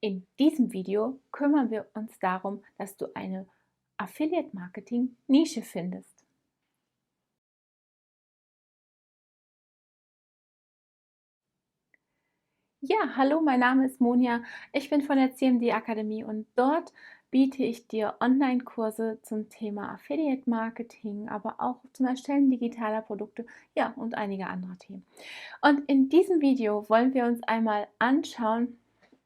In diesem Video kümmern wir uns darum, dass du eine Affiliate-Marketing-Nische findest. Ja, hallo, mein Name ist Monja. Ich bin von der CMD Akademie und dort biete ich dir Online-Kurse zum Thema Affiliate-Marketing, aber auch zum Erstellen digitaler Produkte, ja, und einige andere Themen. Und in diesem Video wollen wir uns einmal anschauen,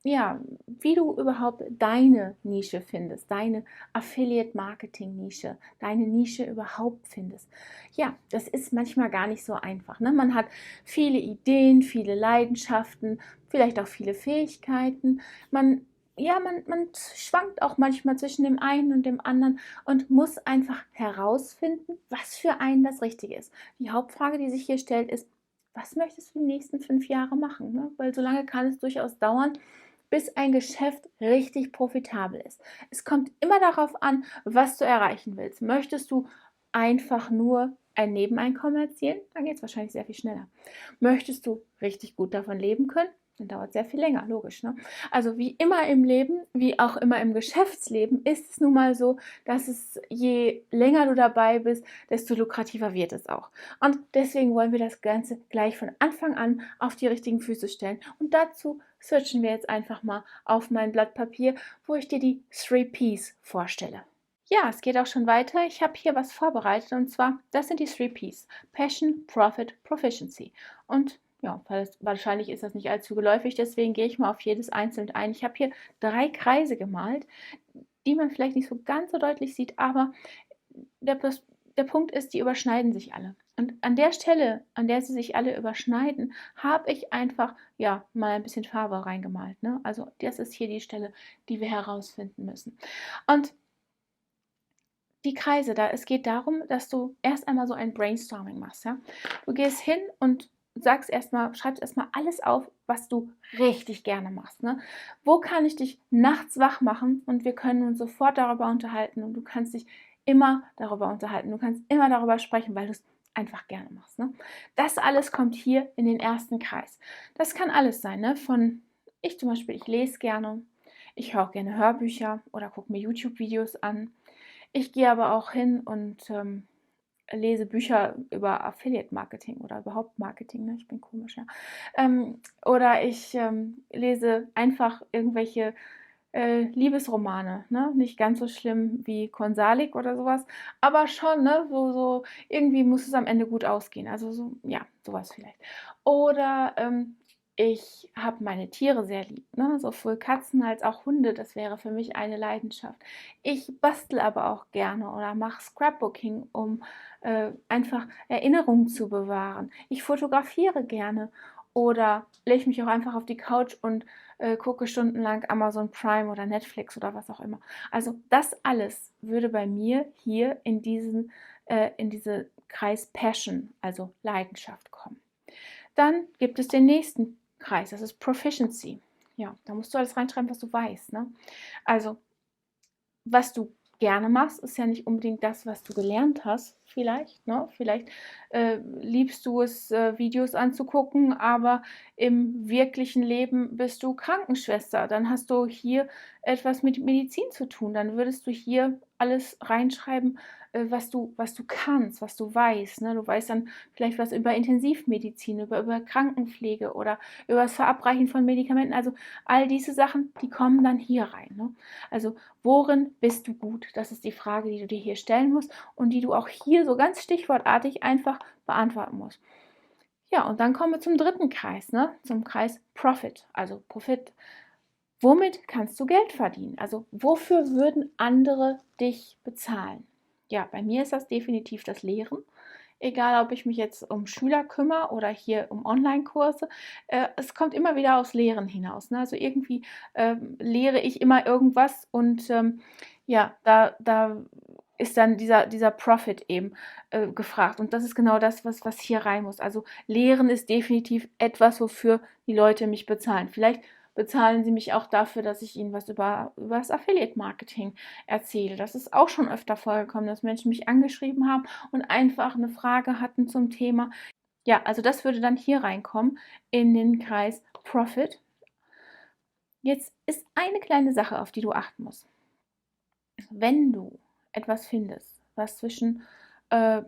ja, wie du überhaupt deine Nische findest, deine Affiliate-Marketing-Nische, deine Nische überhaupt findest. Ja, das ist manchmal gar nicht so einfach, ne? Man hat viele Ideen, viele Leidenschaften, vielleicht auch viele Fähigkeiten. Man schwankt auch manchmal zwischen dem einen und dem anderen und muss einfach herausfinden, was für einen das Richtige ist. Die Hauptfrage, die sich hier stellt, ist, was möchtest du die nächsten 5 Jahre machen? Ne? Weil so lange kann es durchaus dauern, bis ein Geschäft richtig profitabel ist. Es kommt immer darauf an, was du erreichen willst. Möchtest du einfach nur ein Nebeneinkommen erzielen? Dann geht es wahrscheinlich sehr viel schneller. Möchtest du richtig gut davon leben können? Dann dauert es sehr viel länger, logisch. Ne? Also wie immer im Leben, wie auch immer im Geschäftsleben, ist es nun mal so, dass es je länger du dabei bist, desto lukrativer wird es auch. Und deswegen wollen wir das Ganze gleich von Anfang an auf die richtigen Füße stellen. Und dazu switchen wir jetzt einfach mal auf mein Blatt Papier, wo ich dir die 3 Ps vorstelle. Ja, es geht auch schon weiter. Ich habe hier was vorbereitet und zwar, das sind die 3 Ps. Passion, Profit, Proficiency. Und ja, wahrscheinlich ist das nicht allzu geläufig, deswegen gehe ich mal auf jedes einzeln ein. Ich habe hier 3 Kreise gemalt, die man vielleicht nicht so ganz so deutlich sieht, aber der, der Punkt ist, die überschneiden sich alle. Und an der Stelle, an der sie sich alle überschneiden, habe ich einfach ja mal ein bisschen Farbe reingemalt. Ne? Also das ist hier die Stelle, die wir herausfinden müssen. Und die Kreise da, es geht darum, dass du erst einmal so ein Brainstorming machst. Ja? Du gehst hin und schreibst erstmal alles auf, was du richtig gerne machst. Ne? Wo kann ich dich nachts wach machen und wir können uns sofort darüber unterhalten und du kannst dich immer darüber unterhalten. Du kannst immer darüber sprechen, weil du es einfach gerne machst. Ne? Das alles kommt hier in den ersten Kreis. Das kann alles sein, ne? Ich zum Beispiel, ich lese gerne, ich höre gerne Hörbücher oder gucke mir YouTube-Videos an. Ich gehe aber auch hin und lese Bücher über Affiliate-Marketing oder überhaupt Marketing, ne? Ich bin komisch, ja. Oder ich lese einfach irgendwelche Liebesromane, ne? Nicht ganz so schlimm wie Konsalik oder sowas, aber schon, ne? So irgendwie muss es am Ende gut ausgehen. Also so, ja, sowas vielleicht. Oder ich habe meine Tiere sehr lieb, ne? Sowohl Katzen als auch Hunde, das wäre für mich eine Leidenschaft. Ich bastel aber auch gerne oder mache Scrapbooking, um einfach Erinnerungen zu bewahren. Ich fotografiere gerne oder lege mich auch einfach auf die Couch und gucke stundenlang Amazon Prime oder Netflix oder was auch immer. Also das alles würde bei mir hier in diese Kreis Passion, also Leidenschaft kommen. Dann gibt es den nächsten Kreis, das ist Proficiency. Ja, da musst du alles reinschreiben, was du weißt. Ne? Also, was du gerne machst, ist ja nicht unbedingt das, was du gelernt hast, vielleicht. Ne? Vielleicht liebst du es, Videos anzugucken, aber im wirklichen Leben bist du Krankenschwester. Dann hast du hier etwas mit Medizin zu tun. Dann würdest du hier alles reinschreiben, was du kannst, was du weißt. Ne? Du weißt dann vielleicht was über Intensivmedizin, über Krankenpflege oder über das Verabreichen von Medikamenten. Also all diese Sachen, die kommen dann hier rein. Ne? Also worin bist du gut? Das ist die Frage, die du dir hier stellen musst und die du auch hier so ganz stichwortartig einfach beantworten musst. Ja, und dann kommen wir zum dritten Kreis, ne? Zum Kreis Profit, also Profit. Womit kannst du Geld verdienen? Also wofür würden andere dich bezahlen? Ja, bei mir ist das definitiv das Lehren. Egal, ob ich mich jetzt um Schüler kümmere oder hier um Online-Kurse, es kommt immer wieder aufs Lehren hinaus. Ne? Also irgendwie lehre ich immer irgendwas und ja, da ist dann dieser Profit eben gefragt. Und das ist genau das, was hier rein muss. Also Lehren ist definitiv etwas, wofür die Leute mich bezahlen. Vielleicht bezahlen sie mich auch dafür, dass ich ihnen was über das Affiliate-Marketing erzähle. Das ist auch schon öfter vorgekommen, dass Menschen mich angeschrieben haben und einfach eine Frage hatten zum Thema. Ja, also das würde dann hier reinkommen in den Kreis Profit. Jetzt ist eine kleine Sache, auf die du achten musst. Wenn du etwas findest, was zwischen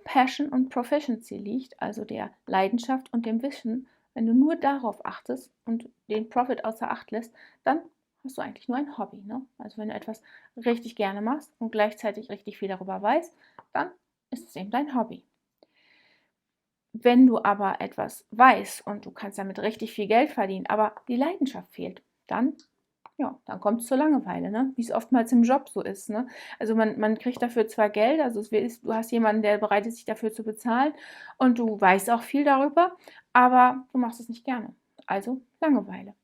Passion und Proficiency liegt, also der Leidenschaft und dem Wissen, wenn du nur darauf achtest und den Profit außer Acht lässt, dann hast du eigentlich nur ein Hobby. Ne? Also wenn du etwas richtig gerne machst und gleichzeitig richtig viel darüber weißt, dann ist es eben dein Hobby. Wenn du aber etwas weißt und du kannst damit richtig viel Geld verdienen, aber die Leidenschaft fehlt, dann dann kommt es zur Langeweile, ne? Wie es oftmals im Job so ist. Ne? Also man kriegt dafür zwar Geld, also du hast jemanden, der bereit ist, sich dafür zu bezahlen und du weißt auch viel darüber, aber du machst es nicht gerne. Also Langeweile.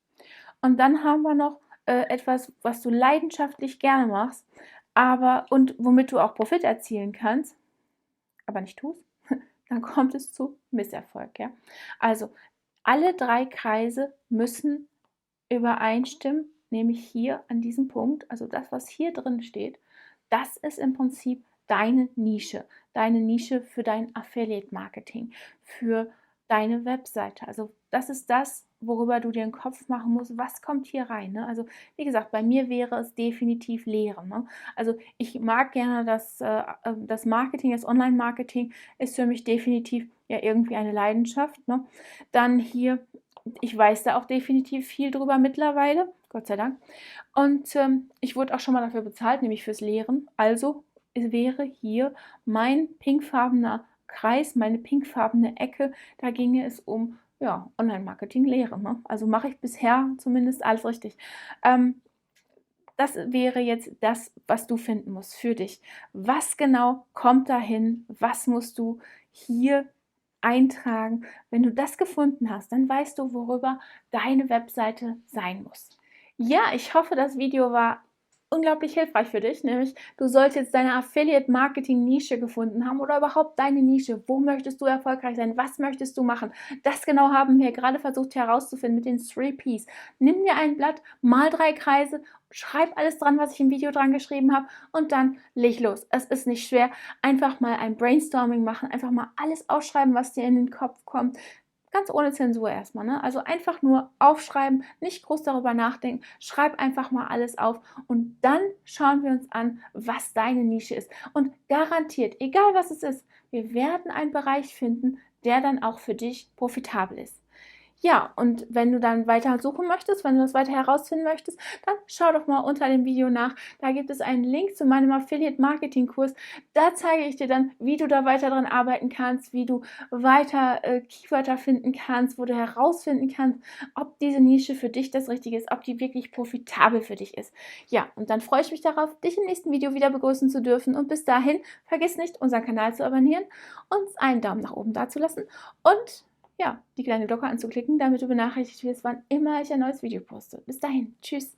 Und dann haben wir noch etwas, was du leidenschaftlich gerne machst, und womit du auch Profit erzielen kannst, aber nicht tust, dann kommt es zu Misserfolg. Ja? Also alle 3 Kreise müssen übereinstimmen, nämlich hier an diesem Punkt, also das, was hier drin steht, das ist im Prinzip deine Nische für dein Affiliate-Marketing, für deine Webseite. Also das ist das, worüber du dir den Kopf machen musst, was kommt hier rein. Ne? Also wie gesagt, bei mir wäre es definitiv Lehren. Ne? Also ich mag gerne das Marketing, das Online-Marketing ist für mich definitiv ja irgendwie eine Leidenschaft. Ne? Dann hier, ich weiß da auch definitiv viel drüber mittlerweile, Gott sei Dank. Und ich wurde auch schon mal dafür bezahlt, nämlich fürs Lehren. Also es wäre hier mein pinkfarbener Kreis, meine pinkfarbene Ecke. Da ginge es um Online-Marketing-Lehre. Ne? Also mache ich bisher zumindest alles richtig. Das wäre jetzt das, was du finden musst für dich. Was genau kommt dahin? Was musst du hier eintragen? Wenn du das gefunden hast, dann weißt du, worüber deine Webseite sein muss. Ja, ich hoffe, das Video war unglaublich hilfreich für dich, nämlich du solltest jetzt deine Affiliate-Marketing-Nische gefunden haben oder überhaupt deine Nische. Wo möchtest du erfolgreich sein? Was möchtest du machen? Das genau haben wir gerade versucht herauszufinden mit den 3 Ps. Nimm dir ein Blatt, mal 3 Kreise, schreib alles dran, was ich im Video dran geschrieben habe und dann leg los. Es ist nicht schwer. Einfach mal ein Brainstorming machen, einfach mal alles ausschreiben, was dir in den Kopf kommt. Ganz ohne Zensur erstmal, ne? Also einfach nur aufschreiben, nicht groß darüber nachdenken, schreib einfach mal alles auf und dann schauen wir uns an, was deine Nische ist. Und garantiert, egal was es ist, wir werden einen Bereich finden, der dann auch für dich profitabel ist. Ja, und wenn du dann weiter suchen möchtest, wenn du das weiter herausfinden möchtest, dann schau doch mal unter dem Video nach. Da gibt es einen Link zu meinem Affiliate-Marketing-Kurs. Da zeige ich dir dann, wie du da weiter dran arbeiten kannst, wie du weiter Keywörter finden kannst, wo du herausfinden kannst, ob diese Nische für dich das Richtige ist, ob die wirklich profitabel für dich ist. Ja, und dann freue ich mich darauf, dich im nächsten Video wieder begrüßen zu dürfen. Und bis dahin, vergiss nicht, unseren Kanal zu abonnieren, uns einen Daumen nach oben dazulassen und die kleine Glocke anzuklicken, damit du benachrichtigt wirst, wann immer ich ein neues Video poste. Bis dahin, tschüss!